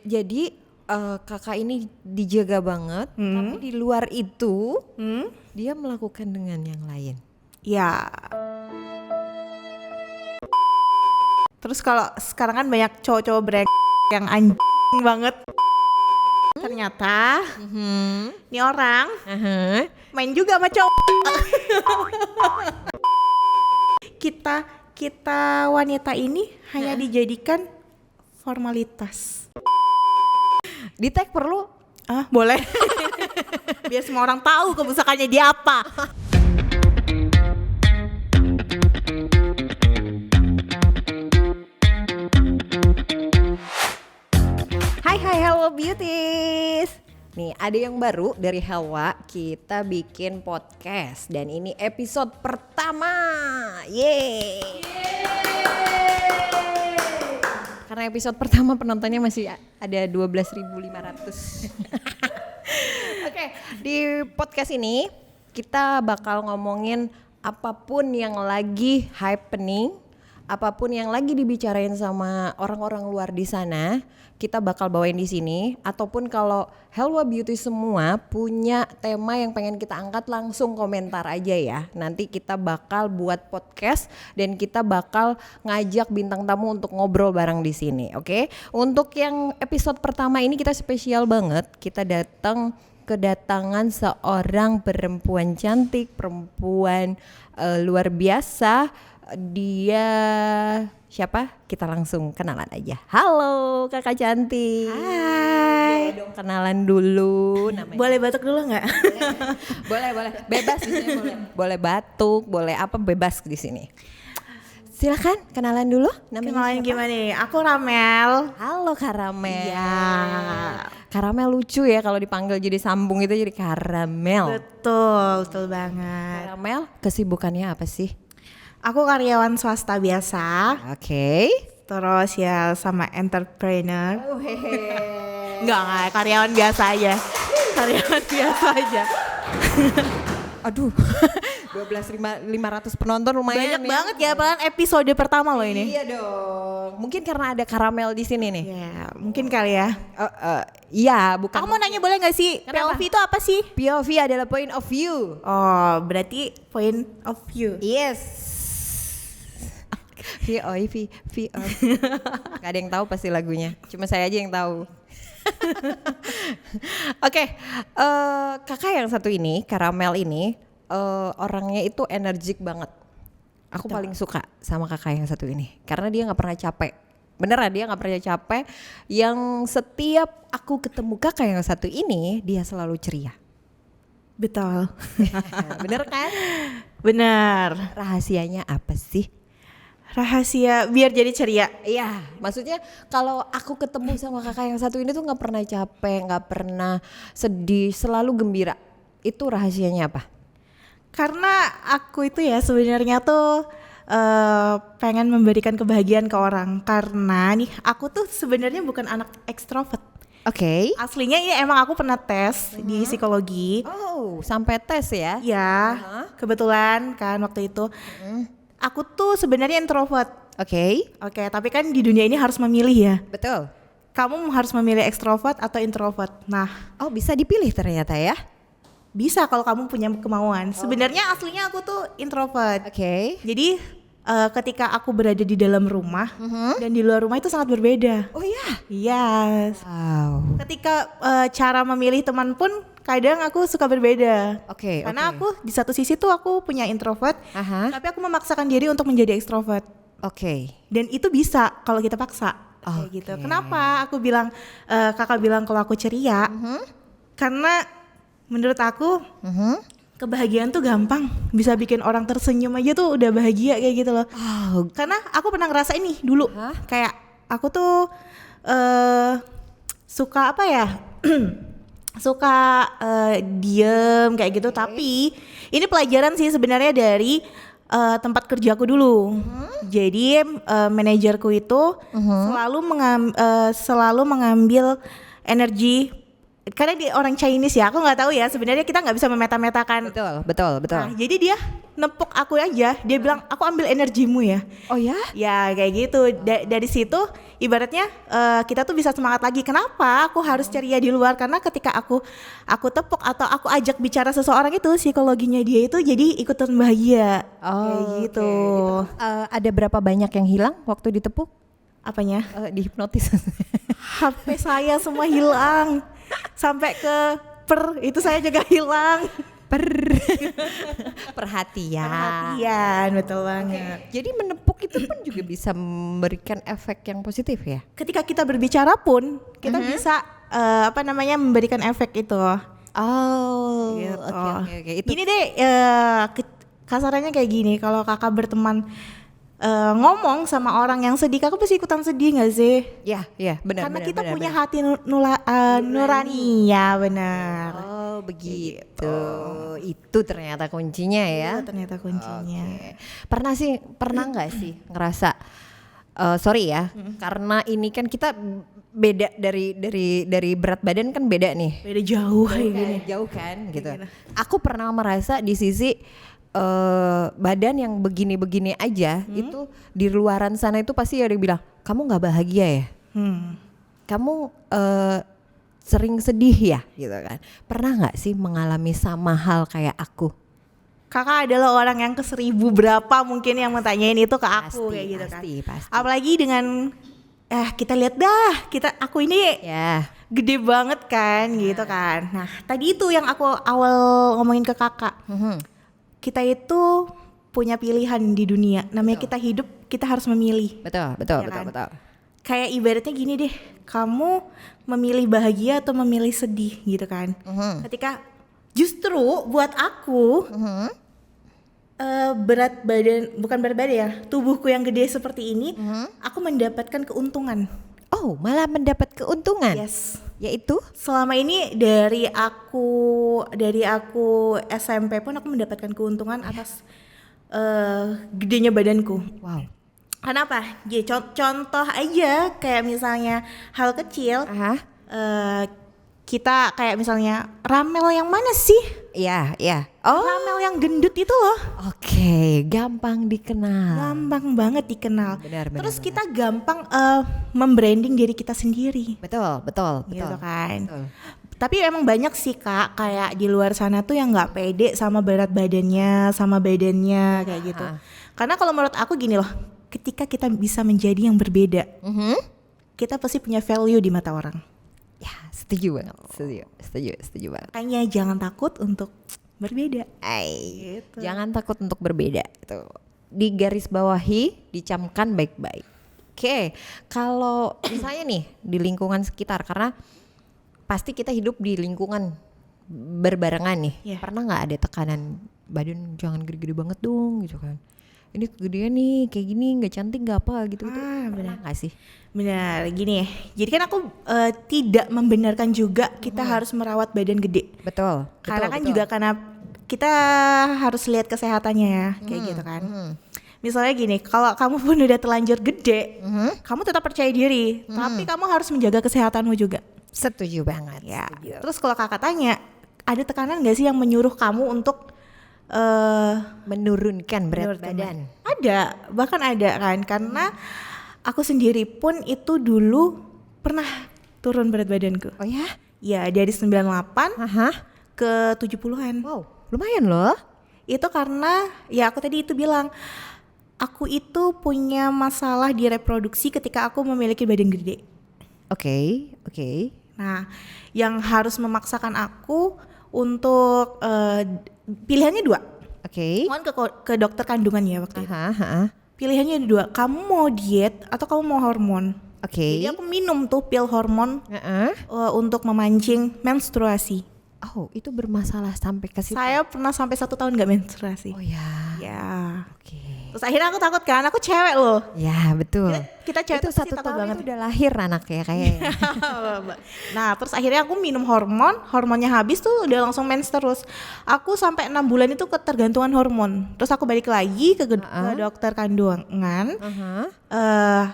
Jadi kakak ini dijaga banget, tapi di luar itu dia melakukan dengan yang lain. Ya. Terus kalau sekarang kan banyak cowok-cowok brek yang anjing banget. Ternyata ini orang main juga sama cowok. Kita wanita ini hanya dijadikan formalitas. Di tag perlu? Boleh. Biar semua orang tahu kebusakannya dia apa. Hai Helwa Beauties. Nih ada yang baru dari Helwa, kita bikin podcast dan ini episode pertama. Yeay. Karena episode pertama penontonnya masih ada 12.500. Oke, di podcast ini kita bakal ngomongin apapun yang lagi happening, apapun yang lagi dibicarain sama orang-orang luar di sana, kita bakal bawain di sini. Ataupun kalau Helwa Beauty semua punya tema yang pengen kita angkat, langsung komentar aja ya. Nanti kita bakal buat podcast dan kita bakal ngajak bintang tamu untuk ngobrol bareng di sini, oke? Untuk yang episode pertama ini kita spesial banget. Kita kedatangan seorang perempuan cantik, perempuan luar biasa. Dia siapa? Kita langsung kenalan aja. Halo kakak cantik. Hai. Boleh dong kenalan dulu namanya. Boleh batuk dulu nggak? Boleh. Bebas di sini boleh. Boleh batuk, boleh apa bebas di sini. Silakan kenalan dulu. Namanya Kenalan siapa? gimana nih? Aku Ramel. Halo Karamel. Iya. Karamel lucu ya kalau dipanggil jadi sambung itu jadi Karamel. Betul banget. Karamel kesibukannya apa sih? Aku karyawan swasta biasa. Oke. Terus ya sama entrepreneur. Oh, hehe. Enggak, karyawan biasa aja. Karyawan biasa aja. Aduh. 12.500 penonton lumayan Banyak banget ya, apalagi episode pertama loh ini. Iya dong. Mungkin karena ada Karamel di sini nih. Ya, mungkin kali ya. Iya, bukan. Aku mau nanya boleh gak sih? Kenapa? POV itu apa sih? POV adalah point of view. Oh, berarti point of view. Yes. VOV. Gak ada yang tahu pasti lagunya. Cuma saya aja yang tahu. Oke, kakak yang satu ini, Karamel ini, orangnya itu energik banget. Aku paling suka sama kakak yang satu ini karena dia nggak pernah capek. Beneran dia nggak pernah capek. Yang setiap aku ketemu kakak yang satu ini, dia selalu ceria. Betul. Bener kan? Benar. Rahasianya apa sih? Rahasia biar jadi ceria. Iya, maksudnya kalau aku ketemu sama kakak yang satu ini tuh nggak pernah capek, nggak pernah sedih, selalu gembira. Itu rahasianya apa? Karena aku itu ya sebenarnya tuh pengen memberikan kebahagiaan ke orang. Karena nih aku tuh sebenarnya bukan anak ekstrovert. Oke. Aslinya ini emang aku pernah tes di psikologi. Oh, sampai tes ya? Ya, kebetulan kan waktu itu. Aku tuh sebenarnya introvert. Oke. Oke, tapi kan di dunia ini harus memilih ya. Betul. Kamu harus memilih ekstrovert atau introvert. Nah, Oh, bisa dipilih ternyata ya? bisa kalau kamu punya kemauan. Sebenarnya aslinya aku tuh introvert. Oke. Jadi ketika aku berada di dalam rumah dan di luar rumah itu sangat berbeda. Oh ya. Yes. Wow. Ketika cara memilih teman pun kadang aku suka berbeda. Oke. Karena aku di satu sisi tuh aku punya introvert, Aha. tapi aku memaksakan diri untuk menjadi ekstrovert. Oke. Dan itu bisa kalau kita paksa. Kayak gitu. Kenapa aku bilang kakak bilang kalau aku ceria? Karena menurut aku kebahagiaan tuh gampang, bisa bikin orang tersenyum aja tuh udah bahagia kayak gitu loh. Oh. Karena aku pernah ngerasain nih dulu, kayak aku tuh suka apa ya, suka diem kayak gitu. Tapi ini pelajaran sih sebenarnya dari tempat kerjaku dulu. Jadi manajerku itu selalu mengambil energi karena dia orang Chinese ya, aku nggak tahu ya, sebenarnya kita nggak bisa memeta-metakan. Betul. Nah, jadi dia nepuk aku aja, dia bilang aku ambil energimu ya. Oh ya? Ya kayak gitu. Dari situ ibaratnya kita tuh bisa semangat lagi. Kenapa aku harus ceria di luar? Karena ketika aku tepuk atau aku ajak bicara seseorang itu, psikologinya dia itu jadi ikutan bahagia. Kayak gitu. Ada berapa banyak yang hilang waktu ditepuk? Apanya? Dihipnotis. HP saya semua hilang. Sampai ke itu saya juga hilang. Perhatian, betul banget. Jadi menepuk itu pun juga bisa memberikan efek yang positif ya? Ketika kita berbicara pun kita bisa memberikan efek itu. Oh, Gitu. Oke. Itu Gini deh, kasarannya kayak gini. Kalau kakak berteman ngomong sama orang yang sedih, kakak pasti ikutan sedih nggak sih? ya, benar. Karena kita punya hati nurani, ya benar. Oh, begitu. Itu ternyata kuncinya ya. Itu ternyata kuncinya. Oke. Pernah nggak sih ngerasa sorry ya, karena ini kan kita beda dari berat badan kan beda nih. Beda jauh kayak gini. Jauh kan gitu. Aku pernah merasa di sisi badan yang begini-begini aja itu di luaran sana itu pasti ada yang bilang kamu nggak bahagia ya, kamu sering sedih ya gitu kan. Pernah nggak sih mengalami sama hal kayak aku? Kakak adalah orang yang ke-1000 berapa mungkin yang mentanyain itu ke aku kayak gitu kan. Pasti. Apalagi dengan kita lihat aku ini Ya. gede banget kan gitu kan. Nah tadi itu yang aku awal ngomongin ke kakak. Kita itu punya pilihan di dunia. Namanya kita hidup, kita harus memilih. Betul. Kayak ibaratnya gini deh, kamu memilih bahagia atau memilih sedih gitu kan. Ketika justru buat aku bukan berat badan ya, tubuhku yang gede seperti ini, aku mendapatkan keuntungan. Oh, malah mendapat keuntungan. Yes. Yaitu Selama ini dari aku SMP pun aku mendapatkan keuntungan atas gedenya badanku. wow. Kenapa? Ya, contoh aja kayak misalnya hal kecil. Kita kayak misalnya Ramel yang mana sih? Iya. Oh. Ramel yang gendut itu loh. Oke, gampang dikenal. Gampang banget dikenal. Benar. Terus kita gampang membranding diri kita sendiri. Betul. Gitu kan. Betul. Tapi emang banyak sih kak, kayak di luar sana tuh yang nggak pede sama berat badannya, sama badannya kayak gitu. Karena kalau menurut aku gini loh, ketika kita bisa menjadi yang berbeda, kita pasti punya value di mata orang. Ya, setuju banget. Setuju banget. Makanya jangan takut untuk berbeda. Gitu. Jangan takut untuk berbeda. Itu di garis bawahi, dicamkan baik-baik. Oke, kalau misalnya nih di lingkungan sekitar, karena pasti kita hidup di lingkungan berbarengan nih. Yeah. Pernah nggak ada tekanan badan jangan gede-gede banget dong gitu kan? Ini kegedean nih, kayak gini nggak cantik nggak apa gitu. Pernah nggak sih? Benar, gini ya. Jadi kan aku tidak membenarkan juga kita harus merawat badan gede. Betul. Karena kan juga karena kita harus lihat kesehatannya ya, kayak gitu kan. Misalnya gini, kalau kamu pun udah terlanjur gede, kamu tetap percaya diri, tapi kamu harus menjaga kesehatanmu juga. Setuju banget. Ya. Setuju. Terus kalau kakak tanya, ada tekanan nggak sih yang menyuruh kamu untuk menurunkan berat badan? Ada, bahkan ada kan, karena aku sendiri pun itu dulu pernah turun berat badanku. Oh ya? Ya dari 98 ke 70-an. Wow, lumayan loh. Itu karena ya aku tadi itu bilang, aku itu punya masalah di reproduksi ketika aku memiliki badan gede. Oke. Nah, yang harus memaksakan aku untuk pilihannya 2. Oke. Mohon ke dokter kandungan ya waktu itu. Pilihannya ada 2, kamu mau diet atau kamu mau hormon. Oke. Jadi aku minum tuh pil hormon untuk memancing menstruasi. Oh, itu bermasalah sampai ke situ. Saya pernah sampai 1 tahun nggak menstruasi. Oh ya. Ya. Oke. Terus akhirnya aku takut kan, aku cewek loh. Ya betul. Kita cewek itu pasti 1 takut tahun banget. itu udah lahir anaknya kayaknya. Nah terus akhirnya aku minum hormonnya habis tuh udah langsung mens terus. Aku sampai 6 bulan itu ketergantungan hormon. Terus aku balik lagi ke dokter kandungan.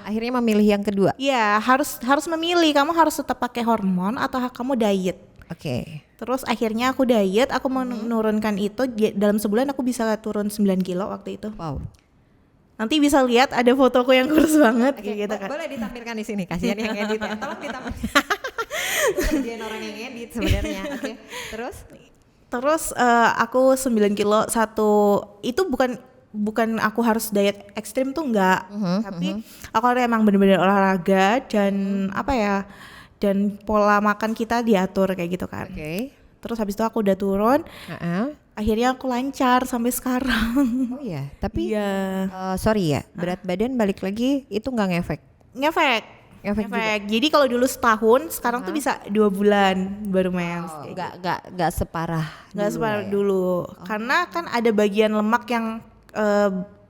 Akhirnya memilih yang kedua. Iya harus memilih, kamu harus tetap pakai hormon atau kamu diet. Oke. Terus akhirnya aku diet, aku menurunkan itu dalam sebulan aku bisa turun 9 kilo waktu itu. Wow. Nanti bisa lihat ada fotoku yang kurus banget Oke, gitu kan. boleh ditampilkan di sini. Kasihan yang edit ya. Tolong ditampilkan. Kerjaan orang yang edit sebenarnya. Oke. Terus Aku 9 kilo itu bukan aku harus diet ekstrim tuh enggak, tapi aku harus emang bener-bener olahraga dan dan pola makan kita diatur kayak gitu kan. Oke. Terus habis itu aku udah turun, akhirnya aku lancar sampai sekarang. Oh iya, tapi Iya. sorry ya, berat badan balik lagi itu nggak ngefek. Ngefek juga. Jadi kalau dulu setahun, sekarang tuh bisa 2 bulan baru mens. Oh, kayak nggak separah. nggak separah ya? dulu, karena kan ada bagian lemak yang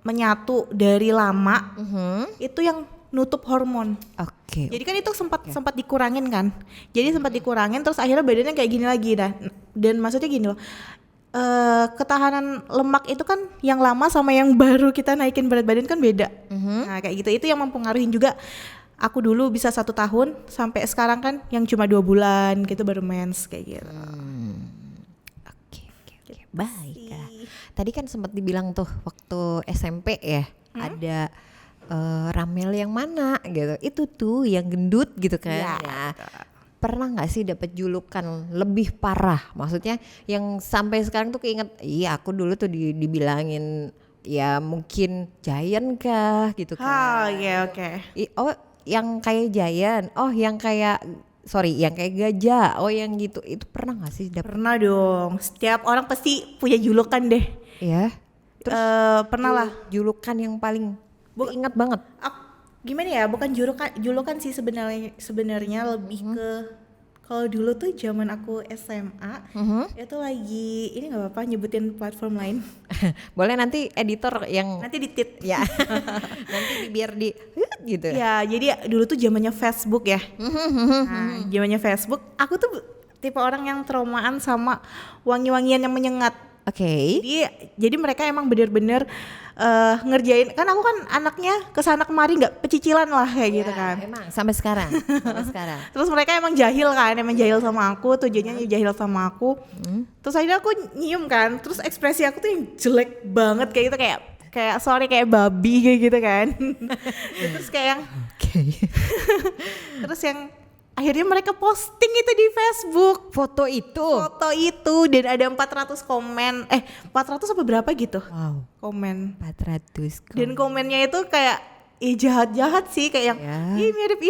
menyatu dari lama, itu yang nutup hormon. Oke. Jadi kan itu sempat dikurangin kan. Jadi sempat dikurangin terus akhirnya badannya kayak gini lagi dah. Dan maksudnya gini loh. Ketahanan lemak itu kan yang lama sama yang baru kita naikin berat badan kan beda. Nah kayak gitu, itu yang mempengaruhi juga. Aku dulu bisa 1 tahun sampai sekarang kan yang cuma 2 bulan gitu baru mens kayak gitu. Oke. Baik. Tadi kan sempat dibilang tuh waktu SMP ya ada Ramel yang mana gitu. Itu tuh yang gendut gitu kan. Ya. Pernah nggak sih dapat julukan lebih parah? Maksudnya yang sampai sekarang tuh keinget, iya aku dulu tuh dibilangin ya mungkin giant kah gitu kan. Oke. Oh yang kayak giant, oh yang kayak gajah, oh yang gitu. Itu pernah nggak sih dapat? Pernah dong. Setiap orang pasti punya julukan deh. Ya. Terus pernah lah. Julukan yang paling ingat banget. Gimana ya? Bukan julukan sih sebenarnya lebih ke, kalau dulu tuh zaman aku SMA itu lagi ini nggak apa-apa nyebutin platform lain. Boleh nanti editor yang Nanti ditit ya. Nanti biar di gitu. Ya, jadi dulu tuh zamannya Facebook ya. Nah, zamannya Facebook, aku tuh tipe orang yang traumaan sama wangi-wangian yang menyengat. Oke. Jadi mereka emang bener-bener ngerjain, kan aku kan anaknya kesana kemari nggak pecicilan lah kayak gitu kan. Emang sampai sekarang. Terus mereka emang jahil sama aku, tujuannya jahil sama aku. Terus akhirnya aku nyium kan, terus ekspresi aku tuh yang jelek banget kayak gitu, kayak babi kayak gitu kan. Terus kayak yang terus yang akhirnya mereka posting itu di Facebook. Foto itu Dan ada 400 komen. 400 apa berapa gitu. Wow. Komen. 400 komen. Dan komennya itu kayak jahat-jahat sih, kayak yang Ya. mirip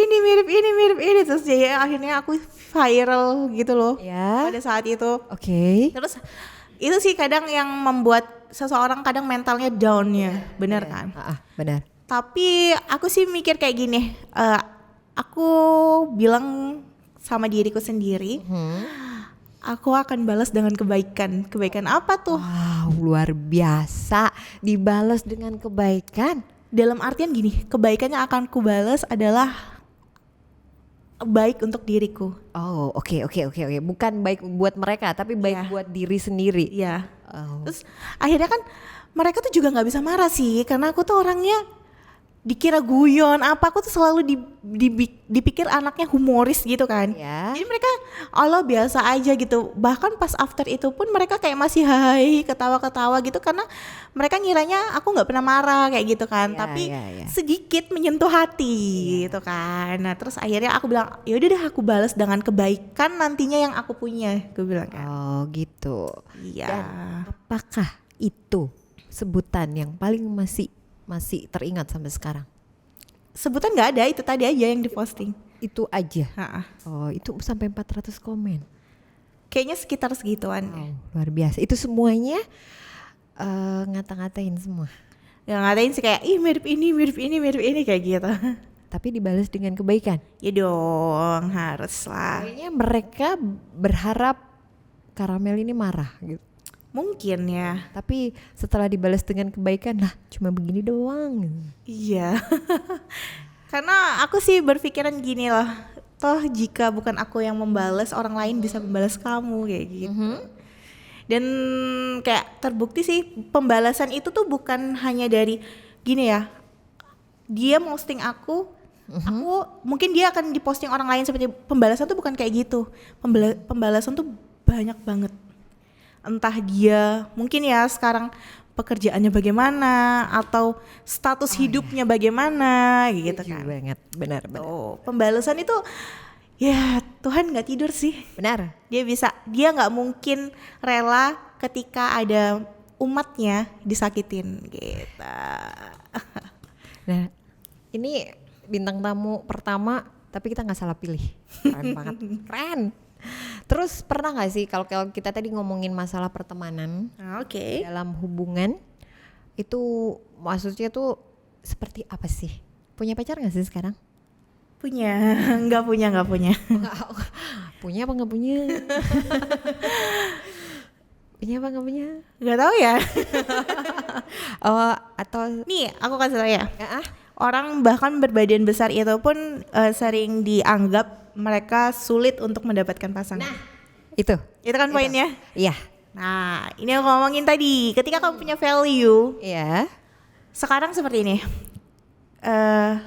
ini. Terus ya akhirnya aku viral gitu loh. Ya. Pada saat itu. Oke. Terus itu sih kadang yang membuat seseorang kadang mentalnya down ya. Benar kan? Benar. Tapi aku sih mikir kayak gini, aku bilang sama diriku sendiri, aku akan balas dengan kebaikan. Kebaikan apa tuh? Wow, luar biasa, dibalas dengan kebaikan. Dalam artian gini, kebaikan yang akan kubalas adalah baik untuk diriku. Oh, oke. Bukan baik buat mereka, tapi baik buat diri sendiri. Iya. Oh. Terus akhirnya kan mereka tuh juga nggak bisa marah sih, karena aku tuh orangnya dikira guyon apa, aku tuh selalu dipikir anaknya humoris gitu kan. Ya. Jadi mereka Allah biasa aja gitu. Bahkan pas after itu pun mereka kayak masih hai ketawa-ketawa gitu, karena mereka ngiranya aku nggak pernah marah kayak gitu kan. Ya, Tapi ya. sedikit menyentuh hati gitu kan. Nah terus akhirnya aku bilang yaudah deh aku balas dengan kebaikan nantinya yang aku punya, gue bilang kan. Oh gitu. Iya. Dan apakah itu sebutan yang paling masih teringat sampai sekarang? Sebutan nggak ada, itu tadi aja yang diposting. Itu aja. Ha-ha. Oh, itu sampai 400 komen. Kayaknya sekitar segituan. Wow, luar biasa. Itu semuanya ngata-ngatain semua. Ya ngatain sih kayak mirip ini kayak gitu. Tapi dibalas dengan kebaikan. Ya dong, harus lah. Kayaknya mereka berharap Karamel ini marah gitu. Mungkin ya. Tapi setelah dibalas dengan kebaikan, lah cuma begini doang. Iya. Karena aku sih berpikiran gini loh. Toh jika bukan aku yang membalas, orang lain bisa membalas kamu kayak gitu. Dan kayak terbukti sih pembalasan itu tuh bukan hanya dari gini ya. Dia posting aku, Aku mungkin dia akan diposting orang lain seperti pembalasan tuh bukan kayak gitu. Pembalasan tuh banyak banget. Entah dia mungkin ya sekarang pekerjaannya bagaimana atau status hidupnya bagaimana gitu Setuju kan. banget, benar. Tuh, pembalasan itu ya Tuhan nggak tidur sih. Benar. Dia nggak mungkin rela ketika ada umatnya disakitin gitu. Nah, ini bintang tamu pertama, tapi kita nggak salah pilih. Keren banget, keren. Terus pernah nggak sih kalau kita tadi ngomongin masalah pertemanan Oke. dalam hubungan itu maksudnya tuh seperti apa sih? Punya pacar nggak sih sekarang? Punya, nggak punya. Punya apa nggak punya? Punya apa nggak punya? Nggak tahu ya. Oh, atau Nih, aku kasih tau ya. ya, Orang bahkan berbadan besar itu pun sering dianggap mereka sulit untuk mendapatkan pasangan. nah itu Itu kan poinnya. iya Nah, ini aku ngomongin tadi. Ketika kamu punya value, iya sekarang seperti ini.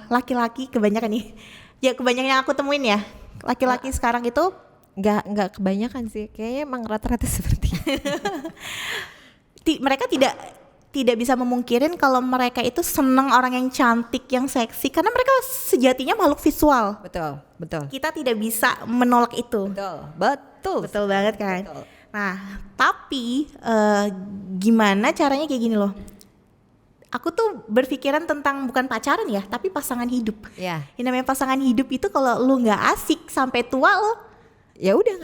Laki-laki kebanyakan nih. Ya kebanyakan yang aku temuin ya. Laki-laki sekarang itu nggak kebanyakan sih, kayaknya emang rata-rata seperti itu. mereka tidak bisa memungkirin kalau mereka itu seneng orang yang cantik, yang seksi, karena mereka sejatinya makhluk visual. betul Kita tidak bisa menolak itu. betul Banget kan? Betul. Nah, tapi gimana caranya kayak gini loh. Aku tuh berpikiran tentang bukan pacaran ya, tapi pasangan hidup. Ya, Yang namanya pasangan hidup itu kalau lu nggak asik sampai tua lo, ya udah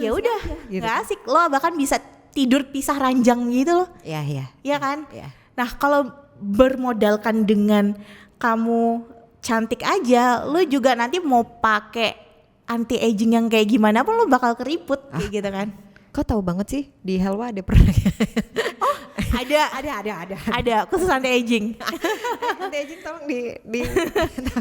nggak asik. Lo bahkan bisa tidur pisah ranjang gitu loh. ya Iya kan? ya Nah, kalau bermodalkan dengan kamu cantik aja, lu juga nanti mau pakai anti aging yang kayak gimana pun lu bakal keriput kayak gitu kan. kok tahu banget sih di Helwa ada pernah Ada khusus anti aging. anti-aging tolong di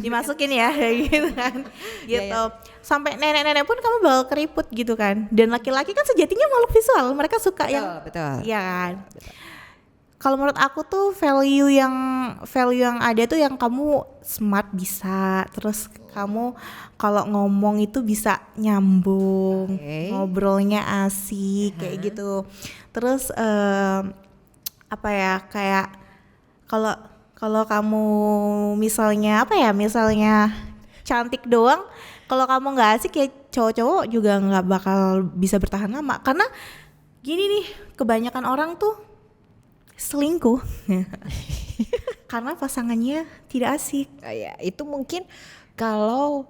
Dimasukin ya gitu kan. Iya, Gitu. Sampai nenek-nenek pun kamu bakal keriput gitu kan. Dan laki-laki kan sejatinya makhluk visual, mereka suka yang betul iya kan. Kalau menurut aku tuh value yang ada tuh yang kamu smart bisa, terus kamu kalau ngomong itu bisa nyambung, ngobrolnya asik kayak gitu. Terus apa ya, kayak kalau kamu misalnya cantik doang, kalau kamu nggak asik ya cowok-cowok juga nggak bakal bisa bertahan lama, karena gini nih, kebanyakan orang tuh selingkuh karena pasangannya tidak asik. ya itu mungkin kalau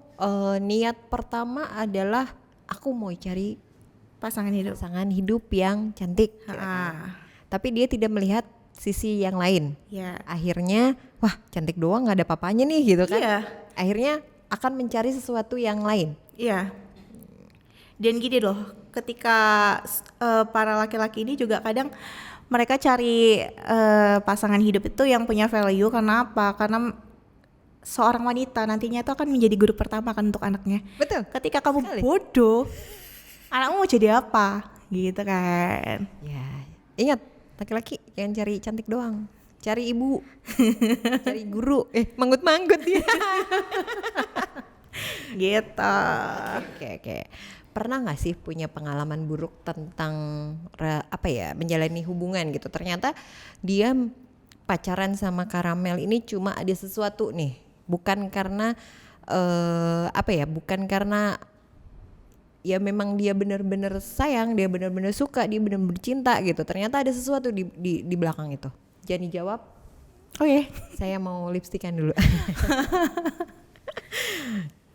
niat pertama adalah aku mau cari Pasangan hidup yang cantik, tapi dia tidak melihat sisi yang lain. ya. Akhirnya wah cantik doang nggak ada papanya nih gitu kan. Iya. Akhirnya akan mencari sesuatu yang lain. Iya. Dan gini loh, ketika para laki-laki ini juga kadang mereka cari pasangan hidup itu yang punya value. Karena apa? Karena seorang wanita nantinya itu akan menjadi guru pertama kan untuk anaknya. Betul. Ketika kamu Sekali. bodoh, anakmu mau jadi apa? Gitu kan. Ya, ingat laki-laki jangan cari cantik doang. Cari ibu. Cari guru. Manggut-manggut dia. Gitu. Oke. Pernah nggak sih punya pengalaman buruk tentang menjalani hubungan gitu? Ternyata dia pacaran sama Karamel ini cuma ada sesuatu nih, bukan karena bukan karena ya memang dia benar-benar sayang, dia benar-benar suka, dia benar-benar cinta gitu. Ternyata ada sesuatu di belakang itu. Jangan dijawab. Oke. Saya mau lipstikan dulu.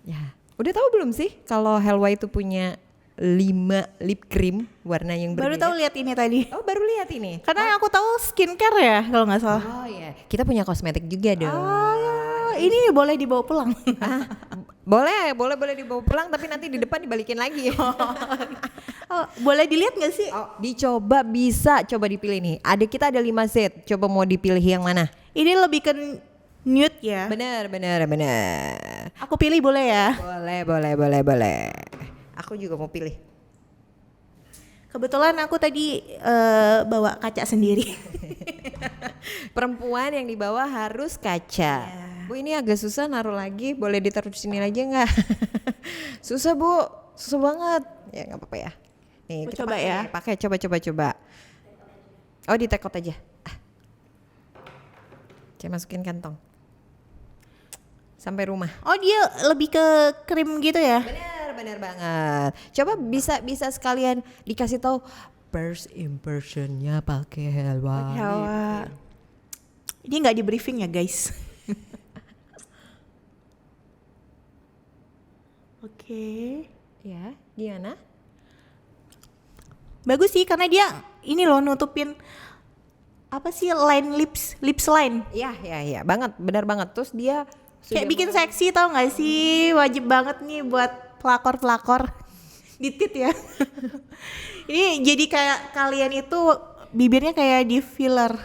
Ya. Udah tahu belum sih kalau Helwa itu punya 5 lip cream warna yang Baru berbeda? tahu lihat ini tadi. Oh, baru lihat ini. Karena yang aku tahu skincare ya kalau nggak salah. Oh iya, kita punya kosmetik juga dong. Ini boleh dibawa pulang. Boleh dibawa pulang, tapi nanti di depan dibalikin lagi. Boleh dilihat nggak sih? Dicoba, bisa coba dipilih nih. Kita ada 5 set. Coba mau dipilih yang mana? Ini lebih ke nude ya. Bener. Aku pilih boleh ya? Boleh. Aku juga mau pilih. Kebetulan aku tadi bawa kaca sendiri. Perempuan yang dibawa harus kaca. Bu ini agak susah naruh lagi, boleh ditaruh di sini aja nggak? Susah Bu, susah banget. Ya nggak apa-apa ya. Nih Aku kita coba pakai, ya. pakai coba. Oh di tekot aja. Saya masukin kantong. Sampai rumah. Oh dia lebih ke krim gitu ya? Bener banget. Coba bisa sekalian dikasih tahu first impressionnya pakai Helwa. Hawa. Ini nggak di briefing ya guys. Oke. Ya, gimana? Bagus sih karena dia ini loh nutupin apa sih line lips line. Iya, banget, benar banget. Terus dia Kayak bikin seksi tau gak sih? Wajib banget nih buat pelakor di tit ya. Ini jadi kayak kalian itu bibirnya kayak di filler.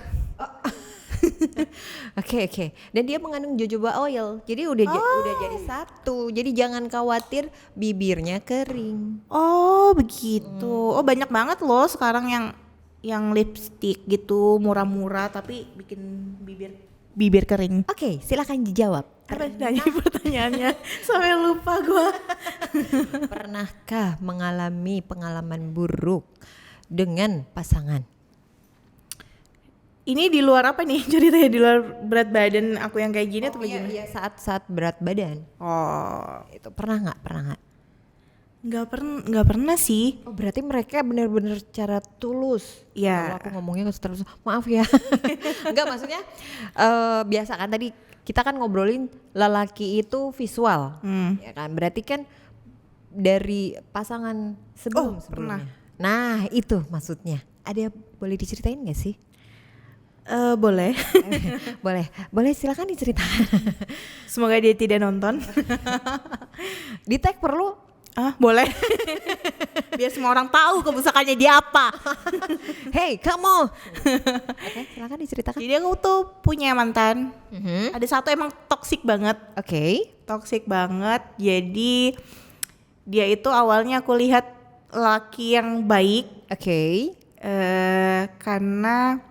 Oke. Dan dia mengandung jojoba oil. Jadi udah jadi satu. Jadi jangan khawatir bibirnya kering. Oh begitu. Oh banyak banget loh sekarang yang lipstick gitu murah-murah tapi bikin bibir kering. Oke, silakan dijawab. Apa tadi pertanyaannya? Sampai lupa gua. Pernahkah mengalami pengalaman buruk dengan pasangan? Ini di luar apa nih ceritanya, di luar berat badan aku yang kayak gini atau bagaimana? Iya, saat berat badan. Oh, Itu pernah nggak? nggak pernah sih. Oh, berarti mereka benar-benar cara tulus. Ya. Kalau aku ngomongnya terus maaf ya. Enggak maksudnya biasa kan tadi kita kan ngobrolin lelaki itu visual, ya kan? Berarti kan dari pasangan sebelumnya. Pernah. Nah itu maksudnya. Ada boleh diceritain nggak sih? Boleh. boleh silakan diceritakan. Semoga dia tidak nonton. Di tag perlu? Boleh. Biar semua orang tahu kebusakannya dia apa. Hey kamu. Oke, silakan diceritakan. Jadi aku tuh punya mantan. Ada satu emang toksik banget. Oke. Toksik banget. Jadi dia itu awalnya aku lihat laki yang baik. Oke. Karena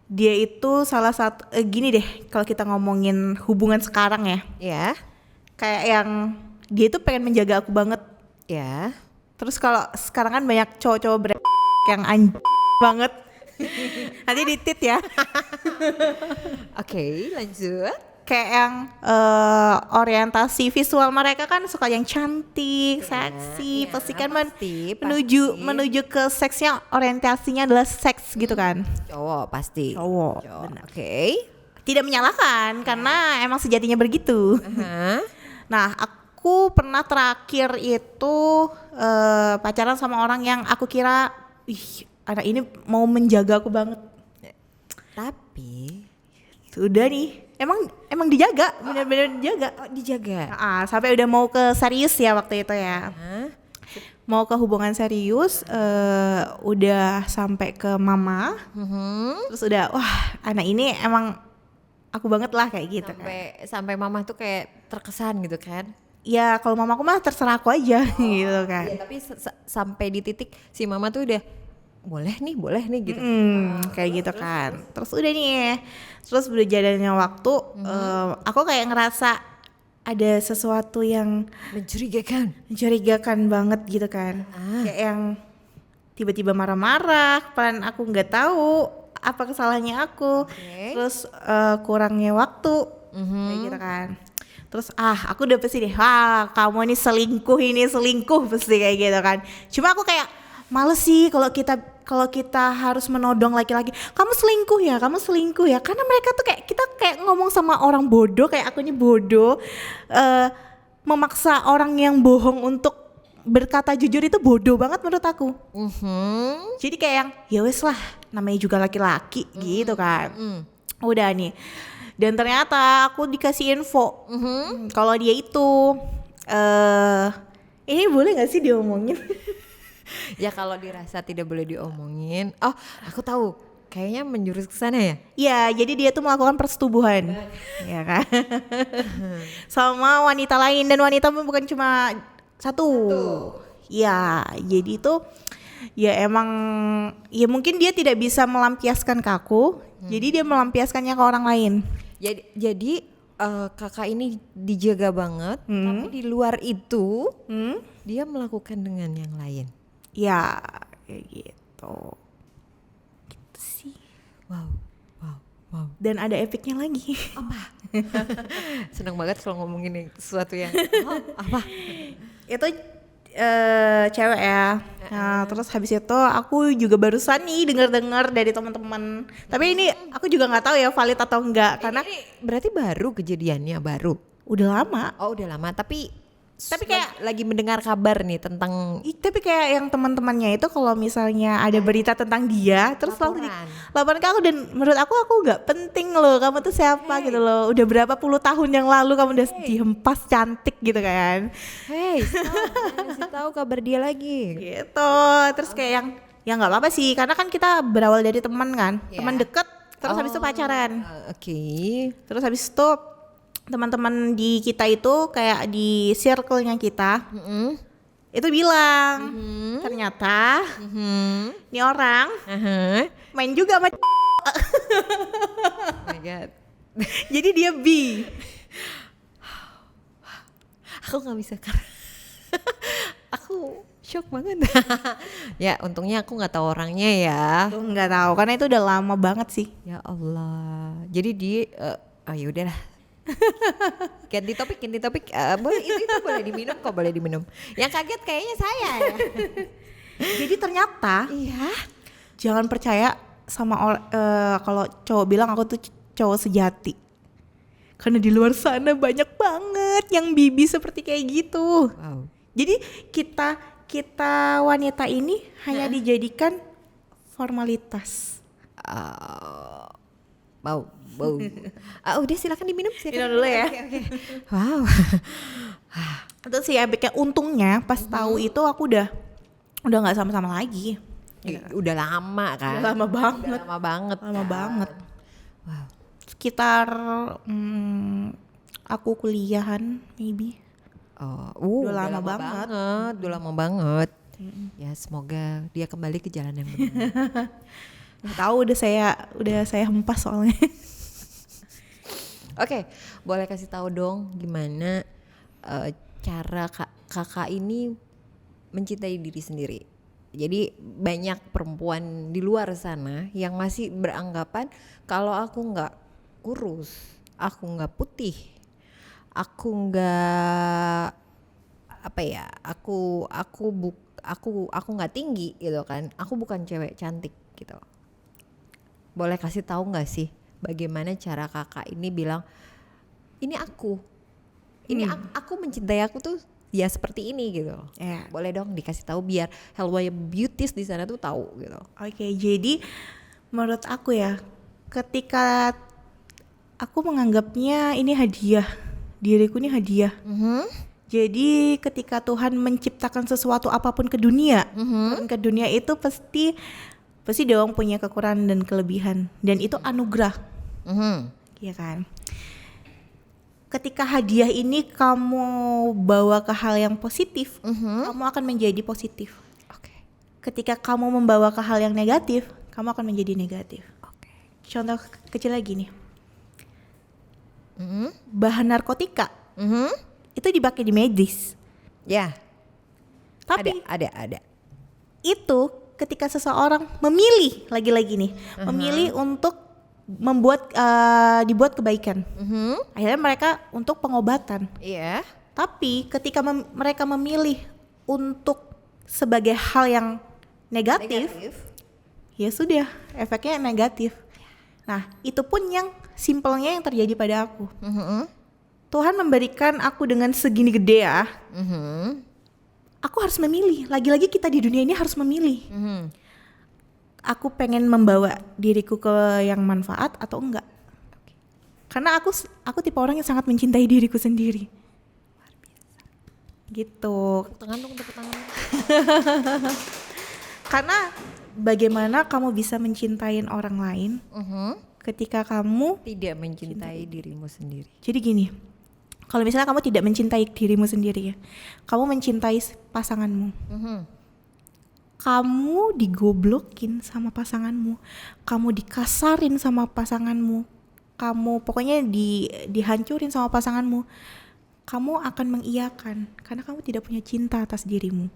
dia itu salah satu gini deh, kalau kita ngomongin hubungan sekarang ya, Ya. kayak yang dia itu pengen menjaga aku banget. Ya. Terus kalau sekarang kan banyak cowok-cowok yang banget. Nanti ditit ya. Oke, lanjut. Kayak yang orientasi visual mereka kan suka yang cantik, seksi, pasti kan pasti. menuju ke seksnya, orientasinya adalah seks gitu kan. Cowok pasti. Cowok. Benar. Oke. Tidak menyalahkan karena emang sejatinya begitu. Nah, aku pernah terakhir itu pacaran sama orang yang aku kira, anak ini mau menjaga aku banget. Tapi Sudah nih, emang dijaga, benar-benar dijaga. dijaga. Sampai udah mau ke serius ya waktu itu ya. Mau ke hubungan serius, udah sampai ke mama. Terus udah, wah anak ini emang aku banget lah kayak gitu kan. Sampai mama tuh kayak terkesan gitu kan. Ya kalau mamaku mah terserah aku aja gitu kan. Ya, tapi sampai di titik si mama tuh udah boleh nih gitu. Kayak gitu kan. Terus udah nih, terus berjalannya waktu, aku kayak ngerasa ada sesuatu yang mencurigakan banget gitu kan. Kayak yang tiba-tiba marah-marah, padahal aku nggak tahu apa kesalahannya aku. Terus kurangnya waktu, kayak gitu kan. Terus aku udah pasti deh, kamu ini selingkuh pasti kayak gitu kan. Cuma aku kayak males sih kalau kita harus menodong laki-laki, kamu selingkuh ya, karena mereka tuh kita kayak ngomong sama orang bodoh, kayak aku ini bodoh, memaksa orang yang bohong untuk berkata jujur itu bodoh banget menurut aku. Jadi kayak yang ya wes lah, namanya juga laki-laki gitu kan. Udah nih, dan ternyata aku dikasih info kalau dia itu ini boleh nggak sih diomongin? Ya kalau dirasa tidak boleh diomongin. Oh, aku tahu. Kayaknya menjurus ke sana ya? Iya, jadi dia tuh melakukan persetubuhan. Ya kan? Sama wanita lain, dan wanita pun bukan cuma satu. Ya, jadi itu ya emang ya mungkin dia tidak bisa melampiaskan ke aku. Jadi dia melampiaskannya ke orang lain. Jadi kakak ini dijaga banget, tapi di luar itu dia melakukan dengan yang lain. Ya kayak gitu. Gitu sih. Wow. Dan ada efeknya lagi. Apa? Seneng banget kalau ngomongin sesuatu yang apa? Itu cewek ya. Nah, terus habis itu aku juga barusan nih dengar dari teman-teman. Tapi ini aku juga nggak tahu ya valid atau enggak karena Ini berarti baru kejadiannya baru. udah lama. Oh, udah lama, tapi kayak lagi mendengar kabar nih tentang Tapi kayak yang teman-temannya itu kalau misalnya ada berita tentang dia terus langsung laporan ke aku, dan menurut aku nggak penting loh kamu tuh siapa gitu loh, udah berapa puluh tahun yang lalu kamu udah dihempas cantik gitu kan. kasih tahu kabar dia lagi. Gitu. Terus kayak yang ya nggak apa-apa sih karena kan kita berawal dari teman kan, teman deket terus habis itu pacaran. Oke. Terus habis itu teman-teman di kita itu kayak di circle-nya kita itu bilang ternyata ini orang main juga sama Oh my god. jadi dia bi. Aku nggak bisa karena aku shock banget. Ya untungnya aku nggak tahu orangnya ya. Tuh nggak tahu karena itu udah lama banget sih. Ya Allah. Jadi dia ya udahlah. Ganti topik. Boleh itu boleh diminum kok, boleh diminum. Yang kaget kayaknya saya ya. Jadi ternyata Iya. jangan percaya sama kalau cowok bilang aku tuh cowok sejati. Karena di luar sana banyak banget yang bibi seperti kayak gitu. Wow. Jadi kita wanita ini hanya dijadikan formalitas. Bau. Udah silakan diminum. Minum dulu ya. Oke. Wow. Itu sih efeknya. Untungnya pas tahu itu aku udah nggak sama-sama lagi. Udah lama kan? Udah lama banget. Lama banget. Lama banget. Wow. Sekitar aku kuliahan maybe. Udah lama banget. Ya semoga dia kembali ke jalan yang benar. Tahu udah saya hempas soalnya. Oke, boleh kasih tahu dong gimana cara kakak ini mencintai diri sendiri. Jadi banyak perempuan di luar sana yang masih beranggapan kalau aku nggak kurus, aku nggak putih, aku nggak aku nggak tinggi gitu kan, aku bukan cewek cantik gitu. Boleh kasih tahu nggak sih bagaimana cara kakak ini bilang ini aku, aku mencintai aku tuh ya seperti ini gitu. Yeah. Boleh dong dikasih tahu biar Helwaya Beauties di sana tuh tahu gitu. Oke, jadi menurut aku ya, ketika aku menganggapnya ini hadiah, diriku ini hadiah. Jadi ketika Tuhan menciptakan sesuatu apapun ke dunia, ke dunia itu pasti dong punya kekurangan dan kelebihan, dan itu anugerah. Iya kan? Ketika hadiah ini kamu bawa ke hal yang positif, kamu akan menjadi positif. Oke. Ketika kamu membawa ke hal yang negatif, kamu akan menjadi negatif. Oke. Contoh kecil lagi nih. Bahan narkotika itu dipakai di medis. Ya. Tapi Ada. itu ketika seseorang memilih lagi-lagi nih, memilih untuk dibuat kebaikan. Akhirnya mereka untuk pengobatan. Iya. Tapi ketika mereka memilih untuk sebagai hal yang negatif, ya sudah, efeknya negatif. Nah, itu pun yang simpelnya yang terjadi pada aku. Tuhan memberikan aku dengan segini gede ya. Aku harus memilih. Lagi-lagi kita di dunia ini harus memilih. Aku pengen membawa diriku ke yang manfaat atau enggak. Karena aku tipe orang yang sangat mencintai diriku sendiri. Luar biasa. Gitu. Tepuk tangan. Karena bagaimana kamu bisa mencintai orang lain ketika kamu Tidak mencintai dirimu sendiri. Jadi gini, kalau misalnya kamu tidak mencintai dirimu sendiri ya, kamu mencintai pasanganmu, kamu digoblokin sama pasanganmu, kamu dikasarin sama pasanganmu, kamu pokoknya dihancurin sama pasanganmu, kamu akan mengiyakan karena kamu tidak punya cinta atas dirimu.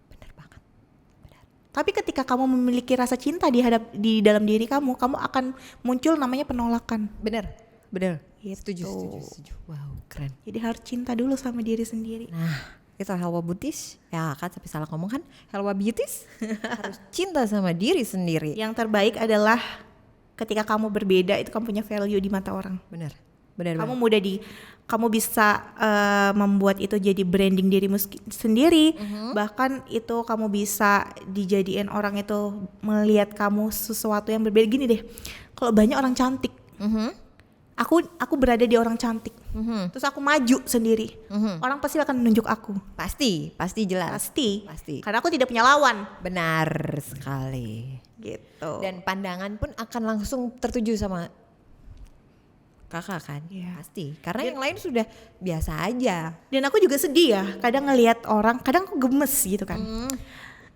Bener banget. Tapi ketika kamu memiliki rasa cinta di dalam diri kamu akan muncul namanya penolakan. Bener. Gitu. Setuju. Wow, keren. Jadi harus cinta dulu sama diri sendiri. Nah, itu Helwa Butis. Ya kan, tapi salah ngomong kan. Helwa Beauties harus cinta sama diri sendiri. Yang terbaik adalah ketika kamu berbeda, itu kamu punya value di mata orang. Bener. Kamu bisa membuat itu jadi branding dirimu sendiri. Bahkan itu kamu bisa dijadiin orang itu melihat kamu sesuatu yang berbeda. Gini deh, kalau banyak orang cantik, aku berada di orang cantik, terus aku maju sendiri, orang pasti akan menunjuk aku. Pasti jelas. Pasti. Karena aku tidak punya lawan. Benar sekali. Gitu. Dan pandangan pun akan langsung tertuju sama kakak kan. Pasti. Karena yang lain sudah biasa aja. Dan aku juga sedih ya, kadang ngelihat orang, kadang aku gemes gitu kan.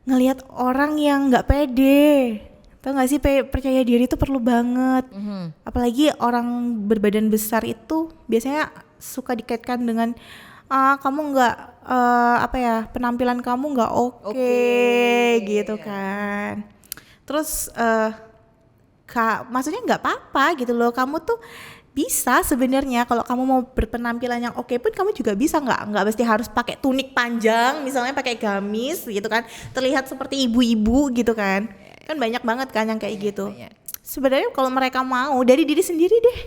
Ngelihat orang yang nggak pede. Tau gak sih, percaya diri itu perlu banget. Apalagi orang berbadan besar itu biasanya suka dikaitkan dengan kamu nggak penampilan kamu nggak oke, gitu kan. Terus maksudnya nggak apa-apa gitu loh, kamu tuh bisa sebenarnya kalau kamu mau berpenampilan yang oke pun kamu juga bisa, nggak mesti harus pakai tunik panjang, misalnya pakai gamis gitu kan, terlihat seperti ibu-ibu gitu kan banyak banget kan yang kayak gitu. Sebenarnya kalau mereka mau dari diri sendiri deh,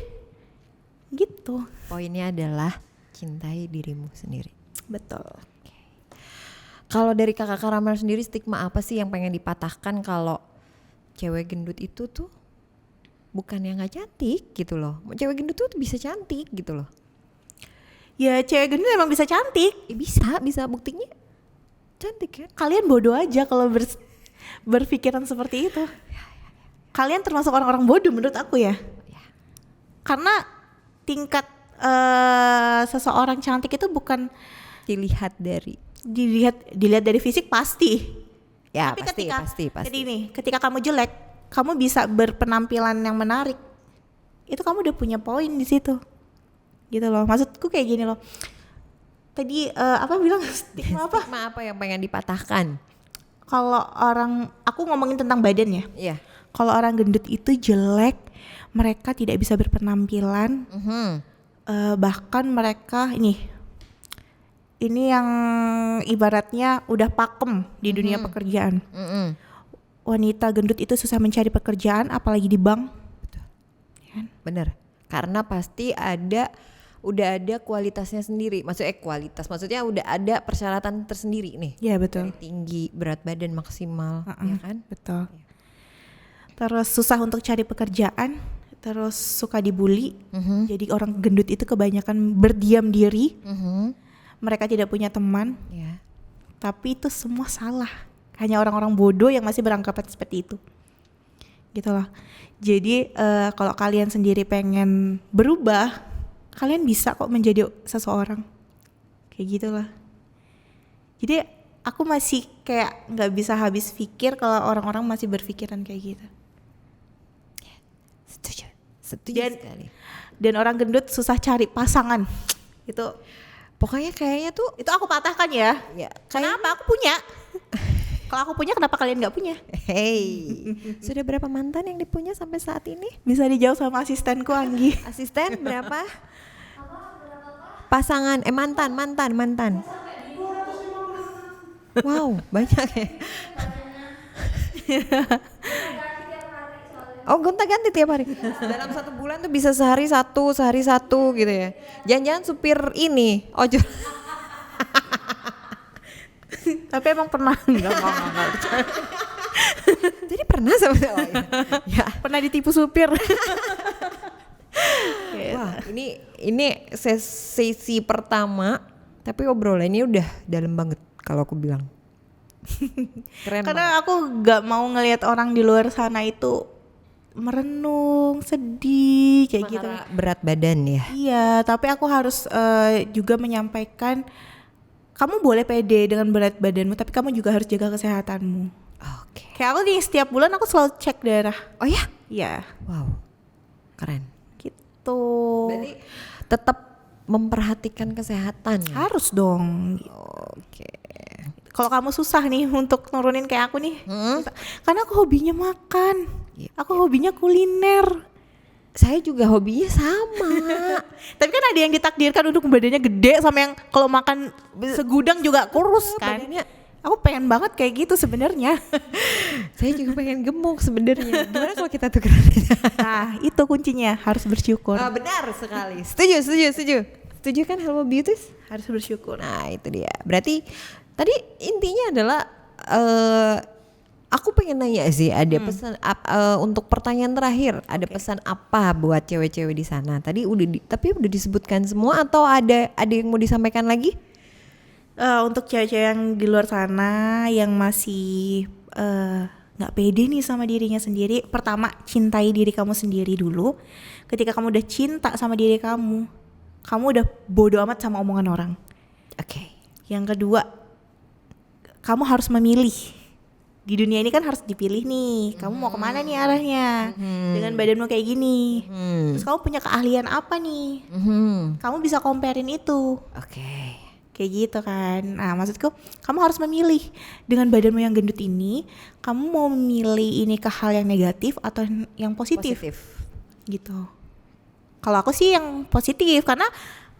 gitu. Poinnya adalah cintai dirimu sendiri. Betul. Kalau dari kakak Karamel sendiri, stigma apa sih yang pengen dipatahkan kalau cewek gendut itu tuh bukan yang nggak cantik gitu loh? Cewek gendut tuh bisa cantik gitu loh. Ya cewek gendut emang bisa cantik. Bisa buktinya cantik kan? Kalian bodoh aja kalau berpikiran seperti itu. Kalian termasuk orang-orang bodoh menurut aku ya. Karena tingkat seseorang cantik itu bukan dilihat dari fisik pasti. Ya, tapi pasti. Jadi nih, ketika kamu jelek, kamu bisa berpenampilan yang menarik. Itu kamu udah punya poin di situ. Gitu loh. Maksudku kayak gini loh. Tadi stigma apa? Stigma apa yang pengen dipatahkan? Kalau aku ngomongin tentang badan ya. Iya. Kalau orang gendut itu jelek, mereka tidak bisa berpenampilan. Bahkan mereka ini yang ibaratnya udah pakem di dunia pekerjaan. Wanita gendut itu susah mencari pekerjaan, apalagi di bank. Betul. Bener. Karena pasti udah ada kualitasnya sendiri. Maksudnya udah ada persyaratan tersendiri nih. Iya betul. Dari tinggi, berat badan maksimal, ya kan? Betul. Terus susah untuk cari pekerjaan, terus suka dibully. Jadi orang gendut itu kebanyakan berdiam diri. Mereka tidak punya teman. Ya. Tapi itu semua salah. Hanya orang-orang bodoh yang masih beranggapan seperti itu. Gitu loh. Jadi kalau kalian sendiri pengen berubah, kalian bisa kok menjadi seseorang kayak gitulah. Jadi aku masih kayak nggak bisa habis pikir kalau orang-orang masih berpikiran kayak gitu. Setuju sekali. Dan orang gendut susah cari pasangan. Itu pokoknya kayaknya tuh itu aku patahkan ya. Kenapa? Aku punya. Kalau aku punya, kenapa kalian nggak punya? Sudah berapa mantan yang dipunya sampai saat ini? Bisa dijawab sama asistenku Anggi. Asisten berapa? Pasangan, mantan. Wow, banyak ya. Oh, gonta-ganti tiap hari. Dalam 1 bulan tuh bisa sehari satu gitu ya. Jangan-jangan supir ini ojol. Tapi emang pernah enggak. Jadi pernah sama ya. Pernah ditipu supir. Wah, ini sesi pertama, tapi obrolannya udah dalam banget kalau aku bilang. Keren. Karena aku nggak mau ngelihat orang di luar sana itu merenung, sedih kayak gitu. Berat badan ya. Iya, tapi aku harus juga menyampaikan, kamu boleh pede dengan berat badanmu, tapi kamu juga harus jaga kesehatanmu. Oke. Kayak aku nih, setiap bulan aku selalu cek darah. Oh ya? Iya. Wow, keren. Gitu. Gitu. Berarti tetap memperhatikan kesehatan. Harus dong. Oke. Kalau kamu susah nih untuk nurunin kayak aku nih, karena aku hobinya makan, aku hobinya kuliner. Saya juga hobinya sama. Tapi kan ada yang ditakdirkan untuk badannya gede sama yang kalau makan segudang juga kurus kan. Badannya Aku pengen banget kayak gitu sebenarnya. saya juga pengen gemuk sebenarnya. Gimana kalau kita tukeran? Nah, itu kuncinya, harus bersyukur. Benar sekali. Setuju kan Helwa Beauties? Harus bersyukur. Nah, itu dia. Berarti tadi intinya adalah aku pengen nanya sih, ada pesan untuk pertanyaan terakhir, ada pesan apa buat cewek-cewek di sana? Tadi tapi udah disebutkan semua atau ada yang mau disampaikan lagi? Untuk cewek-cewek yang di luar sana yang masih nggak pede nih sama dirinya sendiri, pertama cintai diri kamu sendiri dulu. Ketika kamu udah cinta sama diri kamu udah bodo amat sama omongan orang. Oke. Yang kedua, kamu harus memilih. Di dunia ini kan harus dipilih nih, kamu mau kemana nih arahnya, dengan badanmu kayak gini. Terus kamu punya keahlian apa nih, kamu bisa comparein itu. Oke. Kayak gitu kan. Nah, maksudku kamu harus memilih. Dengan badanmu yang gendut ini, kamu mau memilih ini ke hal yang negatif atau yang positif. Gitu. Kalau aku sih yang positif, karena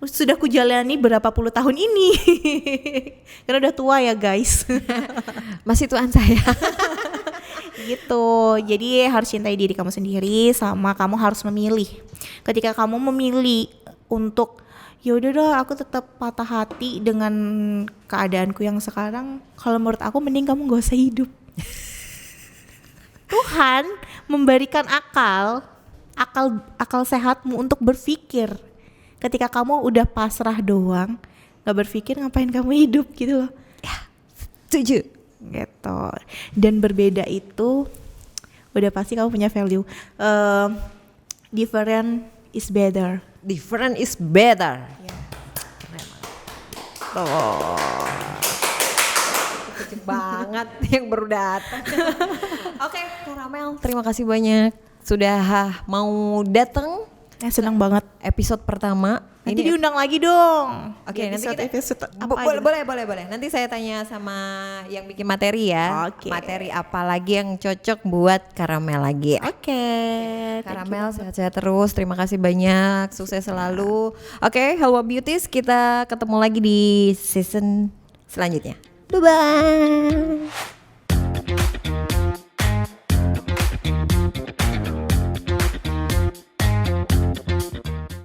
sudah kujalani berapa puluh tahun ini. Karena udah tua ya guys. Masih tuan saya. Gitu. Jadi harus cintai diri kamu sendiri, sama kamu harus memilih. Ketika kamu memilih untuk ya udah dah, aku tetap patah hati dengan keadaanku yang sekarang, kalau menurut aku mending kamu gak usah hidup. Tuhan memberikan akal sehatmu untuk berpikir. Ketika kamu udah pasrah doang, gak berpikir, ngapain kamu hidup gitu loh. Ya, setuju. Gitu. Dan berbeda itu udah pasti kamu punya value. Different is better. Different is better. Yeah. Kecil banget yang baru datang. Oke, Karamel, terima kasih banyak sudah mau datang. Senang banget. Episode pertama. Nanti diundang lagi dong. Oke, nanti kita episode boleh. Nanti saya tanya sama yang bikin materi ya. Oke. Materi apa lagi yang cocok buat Karamel lagi. Oke. Karamel sehat-sehat terus. Terima kasih banyak. Sukses selalu. Oke, Helwa Beauties, kita ketemu lagi di season selanjutnya. Bye bye.